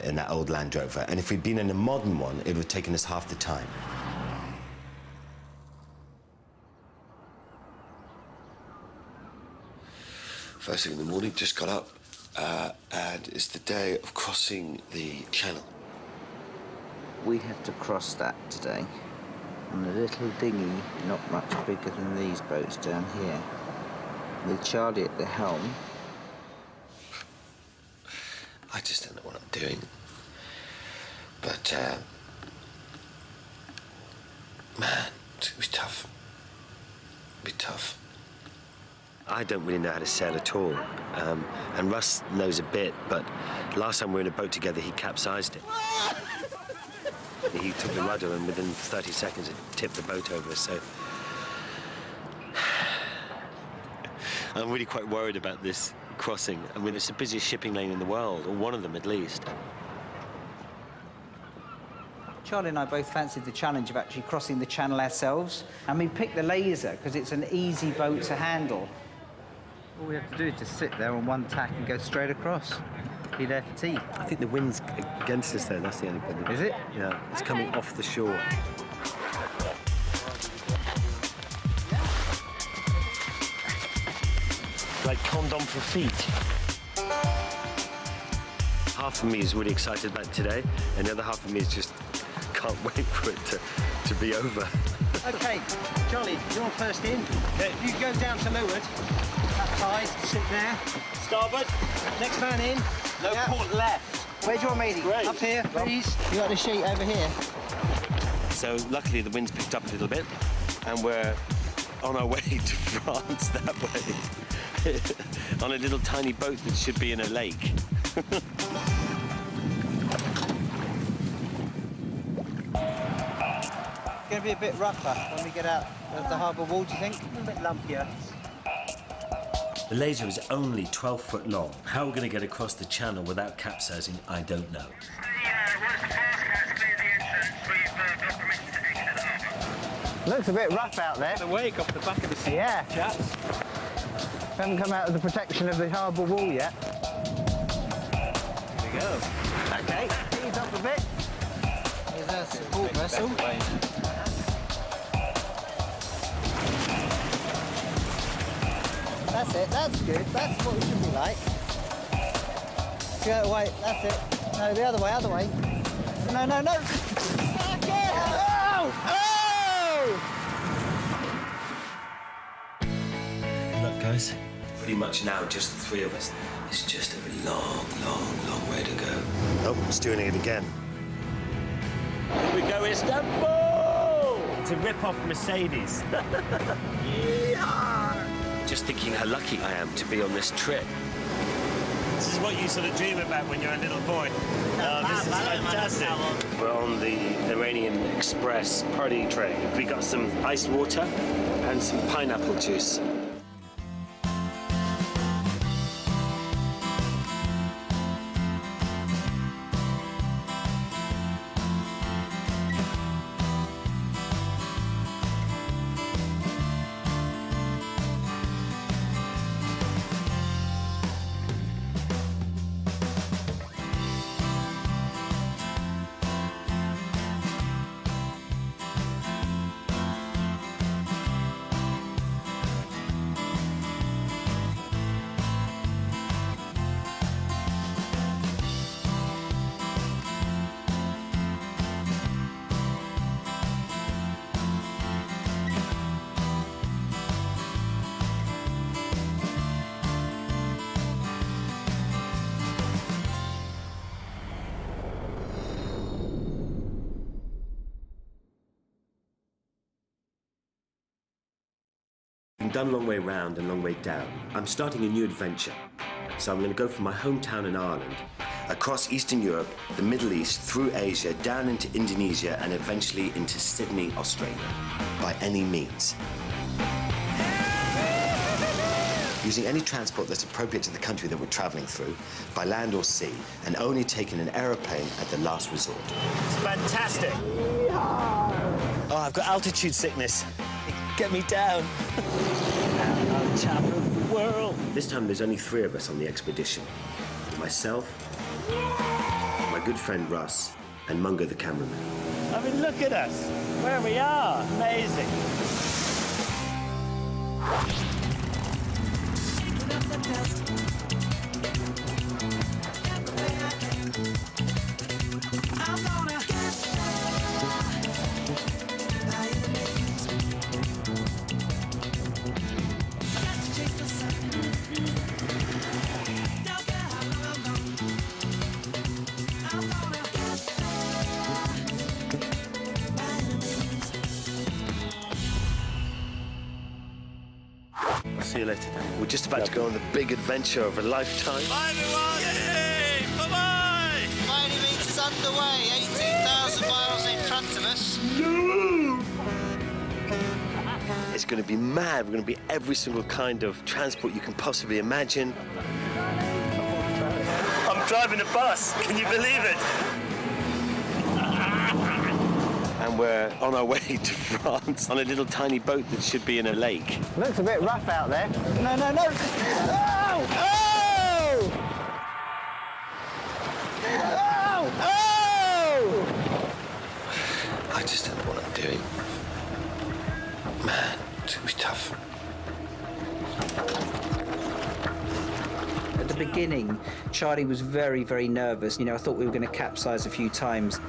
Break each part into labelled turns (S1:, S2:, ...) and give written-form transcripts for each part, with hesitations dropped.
S1: in that old Land Rover, and if we'd been in a modern one, it would have taken us half the time.
S2: First thing in the morning, just got up, and it's the day of crossing the channel.
S3: We have to cross that today on a little dinghy, not much bigger than these boats down here, with Charlie at the helm.
S2: I just don't know what I'm doing. But, man, it's gonna be tough. It'll be tough.
S1: I don't really know how to sail at all, and Russ knows a bit, but last time we were in a boat together, he capsized it. He took the rudder, and within 30 seconds, it tipped the boat over, so... I'm really quite worried about this crossing. I mean, it's the busiest shipping lane in the world, or one of them at least.
S3: Charlie and I both fancied the challenge of actually crossing the channel ourselves, and we picked the Laser because it's an easy boat to handle. All we have to do is just sit there on one tack and go straight across. Be there for tea.
S1: I think the wind's against us, though. That's the only problem.
S3: Is it?
S1: Yeah, it's coming off the shore. Like condom for feet. Half of me is really excited about today, and the other half of me is just can't wait for it to be over.
S4: OK, Charlie, you're first in. You go down to leeward. That side, sit there. Starboard. Next man in. No port left.
S3: Where do you want me?
S4: Great.
S3: Up here, please. You got the sheet over here.
S1: So luckily the wind's picked up a little bit, and we're on our way to France that way. On a little tiny boat that should be in a lake.
S3: It's going to be a bit rougher when we get out of the harbour wall, do you think?
S4: A bit lumpier.
S1: The Laser is only 12 foot long. How we're going to get across the channel without capsizing, I don't know.
S3: Looks a bit rough out there.
S4: The wake off the back of the sea.
S3: Yeah.
S4: Chaps.
S3: Haven't come out of the protection of the harbour wall yet.
S4: Here we go.
S3: OK, ease up a bit. Here's our support vessel. That's it, that's good. That's what it should be like. Go away, that's it. No, the other way, other way. No, no, no! Oh! Oh!
S1: Look, guys, pretty much now just the three of us. It's just a long, long, long way to go. Oh, it's doing it again.
S4: Here we go, Istanbul!
S1: It's a rip-off Mercedes. Just thinking how lucky I am to be on this trip.
S5: This is what you sort of dream about when you're a little boy. This is fantastic.
S1: We're on the Iranian Express party train. We got some iced water and some pineapple juice. I've done a long way round and long way down. I'm starting a new adventure. So I'm going to go from my hometown in Ireland, across Eastern Europe, the Middle East, through Asia, down into Indonesia, and eventually into Sydney, Australia, by any means. Using any transport that's appropriate to the country that we're traveling through, by land or sea, and only taking an aeroplane at the last resort.
S5: It's fantastic.
S1: Oh, I've got altitude sickness. Get me down.
S5: On top of the world.
S1: This time there's only 3 of us on the expedition. Myself, my good friend Russ, and Mungo the cameraman.
S5: I mean, look at us, where we are. Amazing.
S1: See you later. We're just about to go on the big adventure of a lifetime.
S5: Bye, everyone. Yay! Bye-bye.
S3: Any Means is underway. 18,000 miles in front of us.
S1: It's going to be mad. We're going to be every single kind of transport you can possibly imagine.
S5: I'm driving a bus. Can you believe it?
S1: And we're on our way to France on a little tiny boat that should be in a lake.
S3: Looks a bit rough out there. No, no, no. Oh! Oh! Oh! Oh!
S2: I just don't know what I'm doing. Man, it's gonna be tough.
S3: At the beginning, Charlie was very, very nervous. You know, I thought we were going to capsize a few times.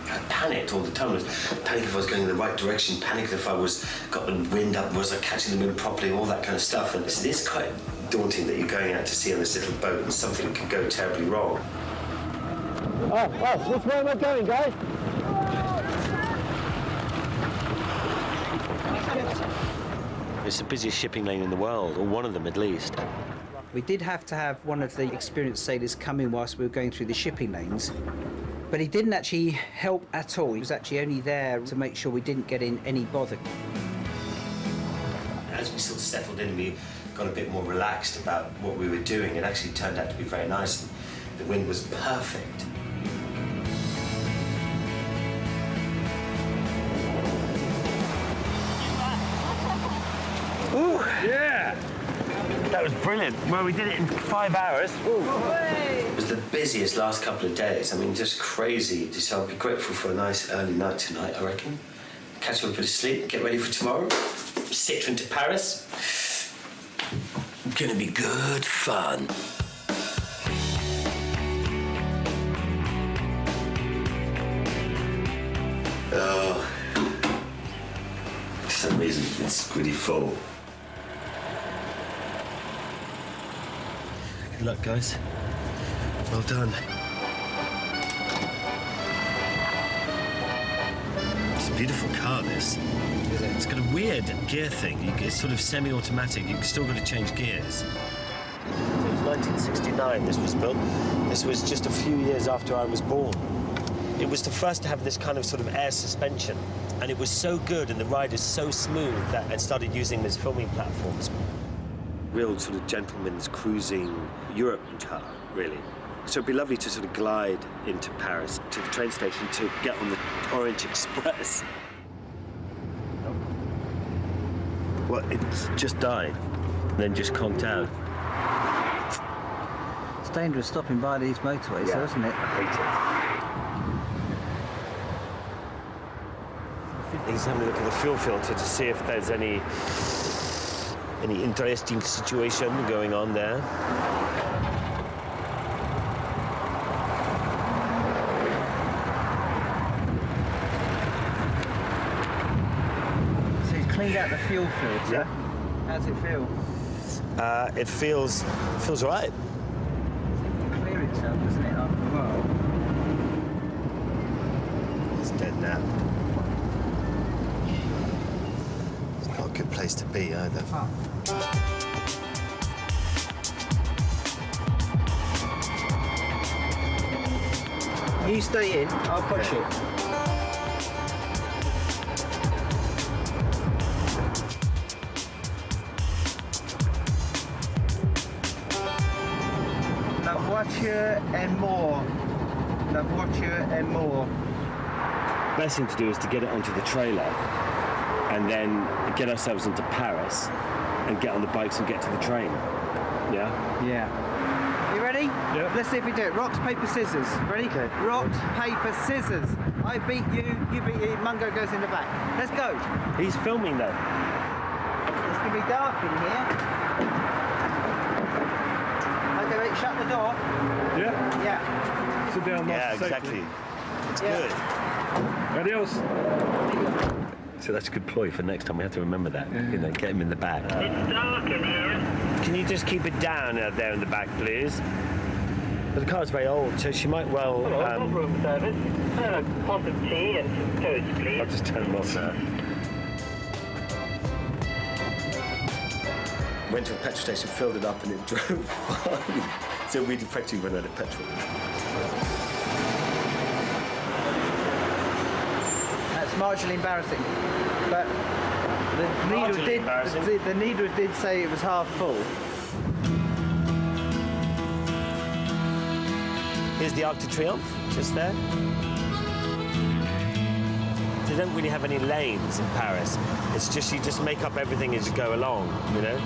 S1: I panicked all the time. I was panicked if I was going in the right direction, panicked if I got the wind up, was I catching the wind properly, all that kind of stuff. And it's quite daunting that you're going out to sea on this little boat and something could go terribly wrong.
S4: Oh, which way am I going, guys?
S1: It's the busiest shipping lane in the world, or one of them at least.
S3: We did have to have one of the experienced sailors come in whilst we were going through the shipping lanes. But he didn't actually help at all. He was actually only there to make sure we didn't get in any bother.
S1: As we sort of settled in, we got a bit more relaxed about what we were doing. It actually turned out to be very nice. And the wind was perfect.
S5: Ooh, yeah. That was brilliant. Well, we did it in 5 hours. Ooh.
S1: It was the busiest last couple of days. I mean, just crazy. So I'll be grateful for a nice early night tonight, I reckon. Catch up a bit of sleep, get ready for tomorrow. Citroën to Paris. Gonna be good fun. Oh, for some reason it's really full. Good luck, guys. Well done. It's a beautiful car, this.
S3: Is it?
S1: It's got a weird gear thing. It's sort of semi-automatic. You've still got to change gears. It was 1969 this was built. This was just a few years after I was born. It was the first to have this kind of sort of air suspension. And it was so good and the ride is so smooth that I started using these filming platforms. Real sort of gentleman's cruising Europe car, really. So it'd be lovely to sort of glide into Paris, to the train station, to get on the Orange Express. Well, it's just died, then just conked out.
S3: It's dangerous stopping by these motorways, though, isn't it?
S1: I hate it. He's having a look at the fuel filter to see if there's any interesting situation going on there.
S3: So he's cleaned out the fuel filter.
S1: Yeah.
S3: How's it feel?
S1: It feels right.
S3: It can clear itself, doesn't it, after a while?
S1: It's dead now. It's not a good place to be either.
S3: Oh. You stay in, I'll push it. La voiture et more. La voiture et more.
S1: Best thing to do is to get it onto the trailer and then get ourselves into Paris and get on the bikes and get to the train. Yeah?
S3: Yeah. You ready? Ready?
S6: Yeah.
S3: Let's see if we do it. Rocks, paper, scissors. Ready?
S1: Okay.
S3: Rocks, paper, scissors. I beat you, you beat me, Mungo goes in the back. Let's go.
S5: He's filming though.
S3: It's going to be dark in here. Okay, mate, shut the door.
S6: Yeah?
S3: Yeah.
S6: Sit down nice
S5: Yeah,
S6: and safely.
S5: exactly. It's
S3: Yeah.
S5: good.
S6: Adios.
S5: So that's a good ploy for next time. We have to remember that. You know, get him in the back.
S4: It's dark in here.
S5: Can you just keep it down out there in the back, please? But the car's very old, so she might well.
S4: room service. A pot of tea and some toast, please.
S5: I'll just turn them off now.
S1: Went to a petrol station, filled it up, and it drove fine. So we'd effectively run out of petrol.
S3: That's marginally embarrassing. But the needle did say it was half full.
S5: Here's the Arc de Triomphe, just there. They don't really have any lanes in Paris. It's just you just make up everything as you go along, you know?